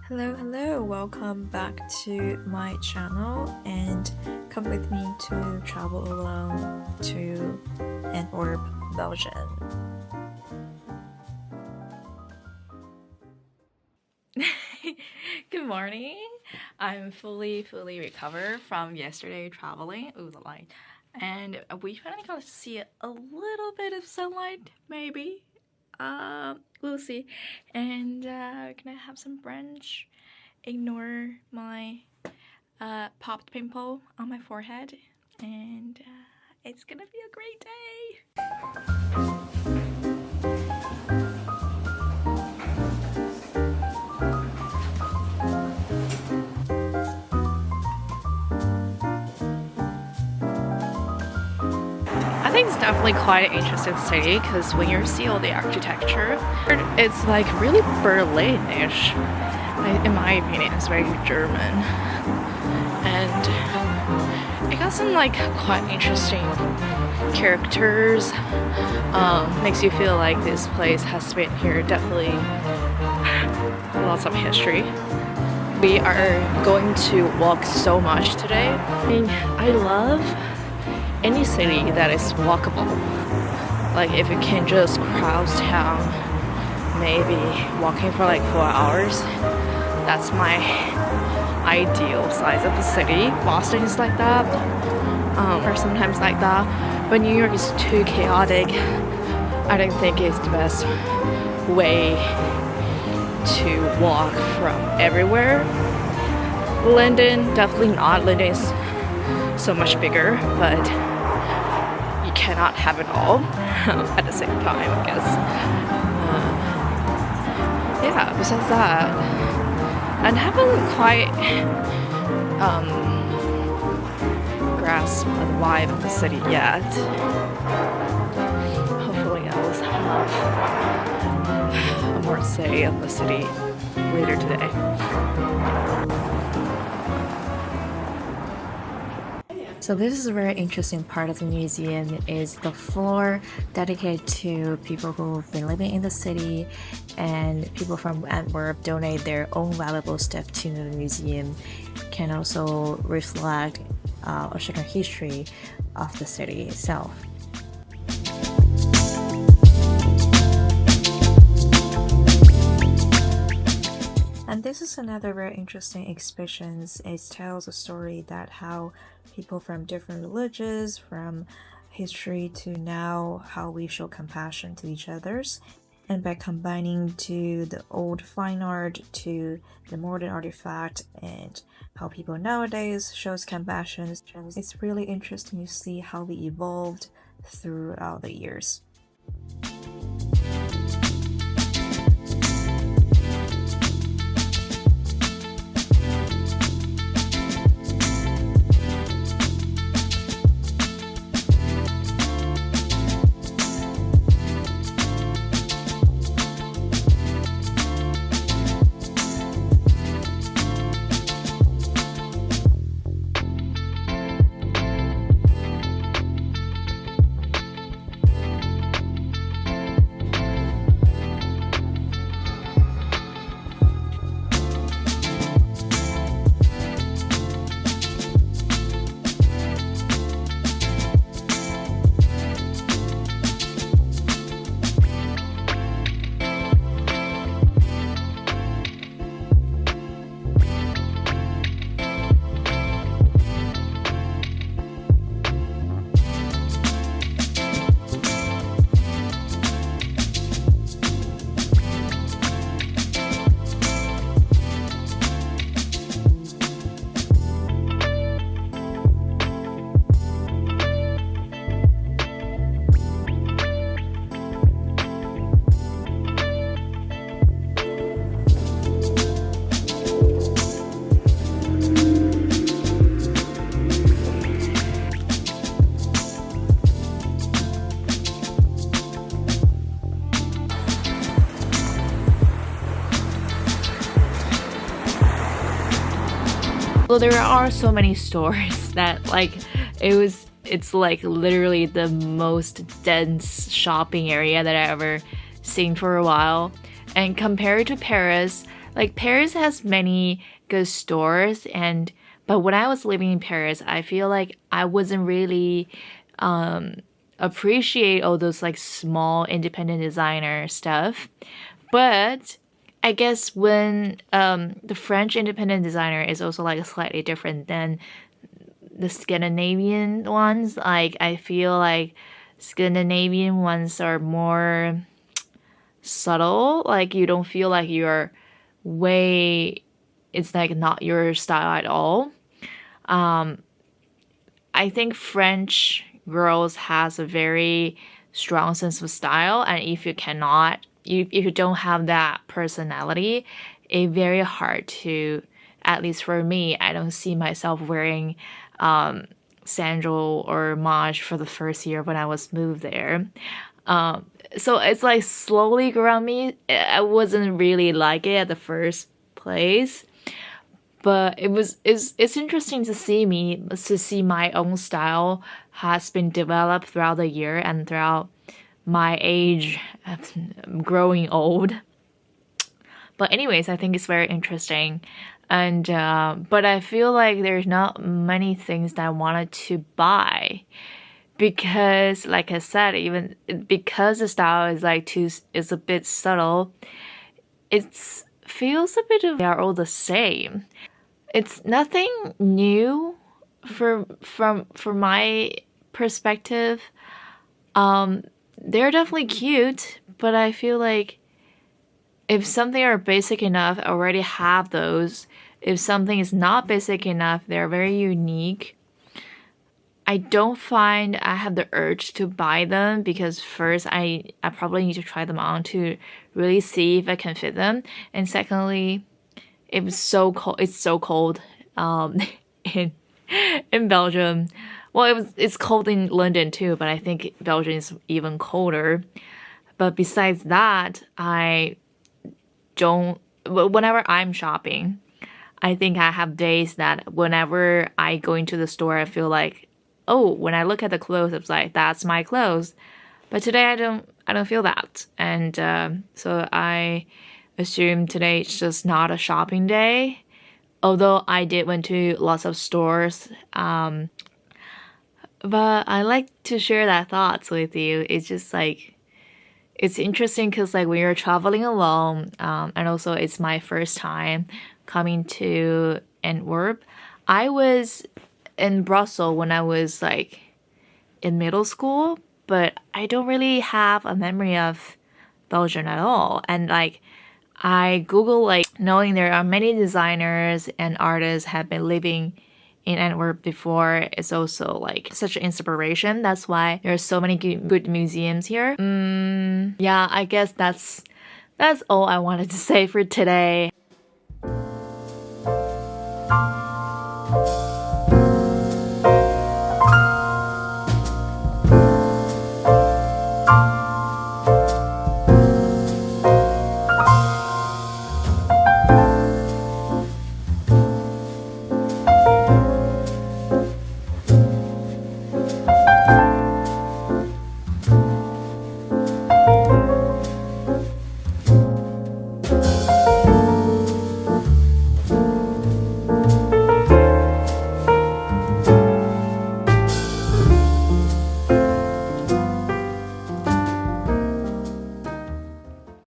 Hello, welcome back to my channel and come with me to travel alone to Antwerp, Belgium. Good morning. I'm fully recovered from yesterday traveling. Ooh, the light. And we finally got to see a little bit of sunlight, maybe. We'll see. And we're gonna have some brunch. Ignore my popped pimple on my forehead. And it's gonna be a great day. I think it's definitely quite an interesting city because when you see all the architecture, it's like really Berlin-ish. In my opinion, it's very German, and it got some like quite interesting characters. Makes you feel like this place has been here definitely lots of history. We are going to walk so much today. I love any city that is walkable. Like if you can just cross town, maybe walking for like 4 hours, that's my ideal size of the city. Boston is like that, or sometimes like that, but New York is too chaotic. I don't think it's the best way to walk from everywhere. London, definitely not. London is so much bigger, but you cannot have it all at the same time, I guess. Yeah, besides that, I haven't quite grasped the vibe of the city yet. Hopefully I will have a more say of the city later today. So this is a very interesting part of the museum is the floor dedicated to people who've been living in the city, and people from Antwerp donate their own valuable stuff to the museum. Can also reflect a certain history of the city itself. And this is another very interesting exhibition. It tells a story that how people from different religions, from history to now, how we show compassion to each others. And by combining to the old fine art to the modern artifact and how people nowadays shows compassion, it's really interesting to see how we evolved throughout the years. Well, there are so many stores that like it's like literally the most dense shopping area that I ever seen for a while. And compared to Paris, Like Paris has many good stores, but when I was living in Paris, I feel like I wasn't really appreciate all those like small independent designer stuff. But I guess when the French independent designer is also like slightly different than the Scandinavian ones. Like I feel like Scandinavian ones are more subtle. Like you don't feel like it's like not your style at all. I think French girls has a very strong sense of style, and if you don't have that personality, it's very hard to, at least for me, I don't see myself wearing sandal or Maj for the first year when I was moved there. So it's like slowly grown me. I wasn't really like it at the first place, but it's interesting to see my own style has been developed throughout the year and throughout my age growing old. But anyways, I think it's very interesting. And but I feel like there's not many things that I wanted to buy because, like I said, even because the style is a bit subtle, it feels a bit of they are all the same. It's nothing new from my perspective. They're definitely cute, but I feel like if something are basic enough, I already have those. If something is not basic enough, they're very unique. I don't find I have the urge to buy them because first I probably need to try them on to really see if I can fit them. And secondly, it's so cold in Belgium. Well, it's cold in London too, but I think Belgium is even colder. But besides that, whenever I'm shopping, I think I have days that whenever I go into the store, I feel like, oh, when I look at the clothes, it's like, that's my clothes. But today I don't feel that. And so I assume today it's just not a shopping day. Although I did went to lots of stores. But I like to share that thoughts with you. It's just like, it's interesting because like when you're traveling alone, and also it's my first time coming to Antwerp. I was in Brussels when I was like in middle school, but I don't really have a memory of Belgium at all. And like I Google like knowing there are many designers and artists have been living in Antwerp before is also like such an inspiration. That's why there are so many good museums here. Yeah, I guess that's all I wanted to say for today.